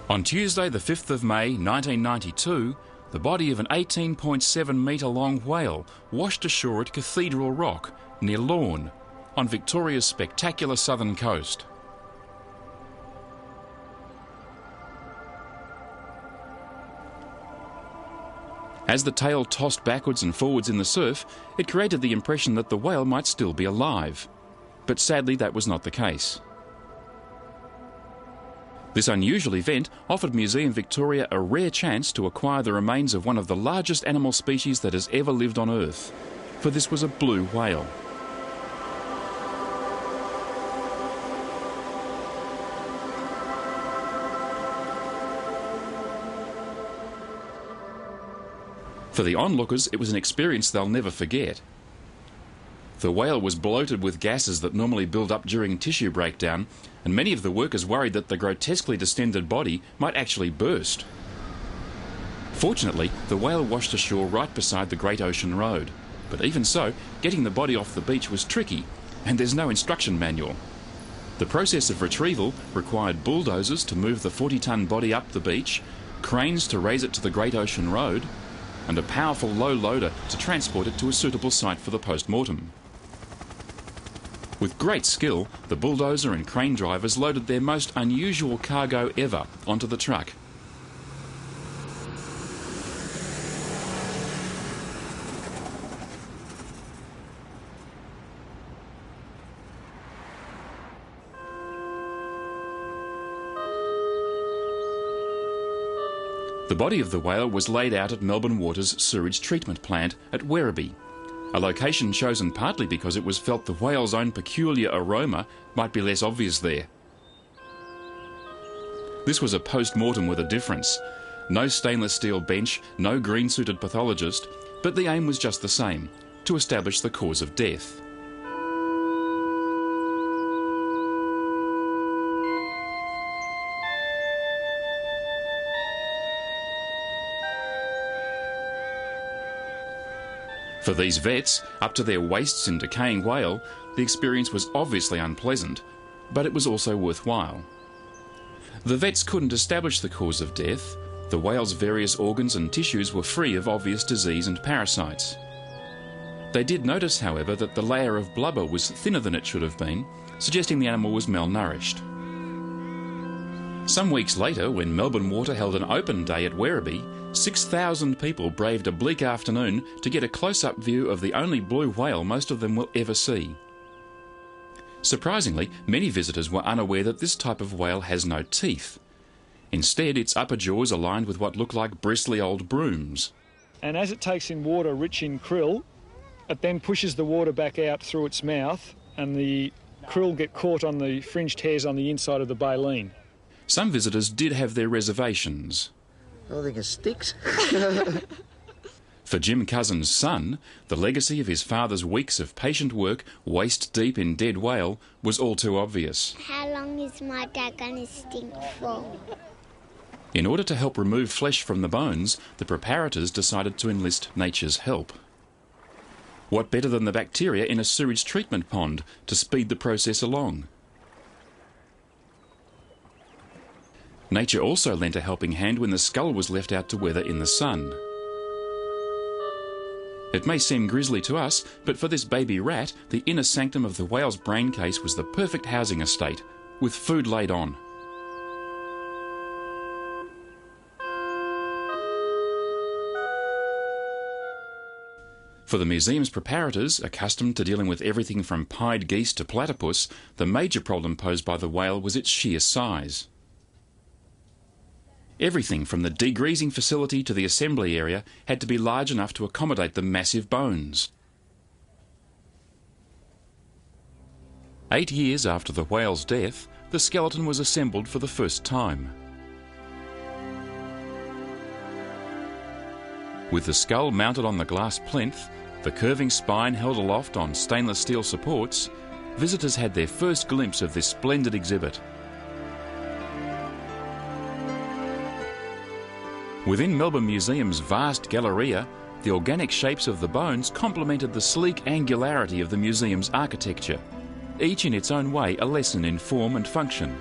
On Tuesday the 5th of May 1992, the body of an 18.7 metre long whale washed ashore at Cathedral Rock near Lorne on Victoria's spectacular southern coast. As the tail tossed backwards and forwards in the surf, it created the impression that the whale might still be alive. But sadly that was not the case. This unusual event offered Museum Victoria a rare chance to acquire the remains of one of the largest animal species that has ever lived on Earth, for this was a blue whale. For the onlookers, it was an experience they'll never forget. The whale was bloated with gases that normally build up during tissue breakdown, and many of the workers worried that the grotesquely distended body might actually burst. Fortunately, the whale washed ashore right beside the Great Ocean Road, but even so, getting the body off the beach was tricky, and there's no instruction manual. The process of retrieval required bulldozers to move the 40-ton body up the beach, cranes to raise it to the Great Ocean Road, and a powerful low loader to transport it to a suitable site for the post-mortem. With great skill, the bulldozer and crane drivers loaded their most unusual cargo ever onto the truck. The body of the whale was laid out at Melbourne Water's sewage treatment plant at Werribee, a location chosen partly because it was felt the whale's own peculiar aroma might be less obvious there. This was a post-mortem with a difference. No stainless steel bench, no green-suited pathologist, but the aim was just the same, to establish the cause of death. For these vets, up to their waists in decaying whale, the experience was obviously unpleasant, but it was also worthwhile. The vets couldn't establish the cause of death. The whale's various organs and tissues were free of obvious disease and parasites. They did notice, however, that the layer of blubber was thinner than it should have been, suggesting the animal was malnourished. Some weeks later, when Melbourne Water held an open day at Werribee, 6,000 people braved a bleak afternoon to get a close-up view of the only blue whale most of them will ever see. Surprisingly, many visitors were unaware that this type of whale has no teeth. Instead, its upper jaws are lined with what look like bristly old brooms. And as it takes in water rich in krill, it then pushes the water back out through its mouth, and the krill get caught on the fringed hairs on the inside of the baleen. Some visitors did have their reservations. I think it sticks. For Jim Cousin's son, the legacy of his father's weeks of patient work, waist deep in dead whale, was all too obvious. How long is my dad going to stink for? In order to help remove flesh from the bones, the preparators decided to enlist nature's help. What better than the bacteria in a sewage treatment pond to speed the process along? Nature also lent a helping hand when the skull was left out to weather in the sun. It may seem grisly to us, but for this baby rat, the inner sanctum of the whale's brain case was the perfect housing estate, with food laid on. For the museum's preparators, accustomed to dealing with everything from pied geese to platypus, the major problem posed by the whale was its sheer size. Everything from the degreasing facility to the assembly area had to be large enough to accommodate the massive bones. 8 years after the whale's death, the skeleton was assembled for the first time. With the skull mounted on the glass plinth, the curving spine held aloft on stainless steel supports, visitors had their first glimpse of this splendid exhibit. Within Melbourne Museum's vast galleria, the organic shapes of the bones complemented the sleek angularity of the museum's architecture, each in its own way a lesson in form and function.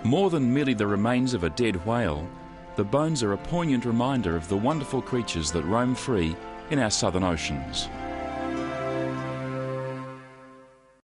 More than merely the remains of a dead whale, the bones are a poignant reminder of the wonderful creatures that roam free in our southern oceans.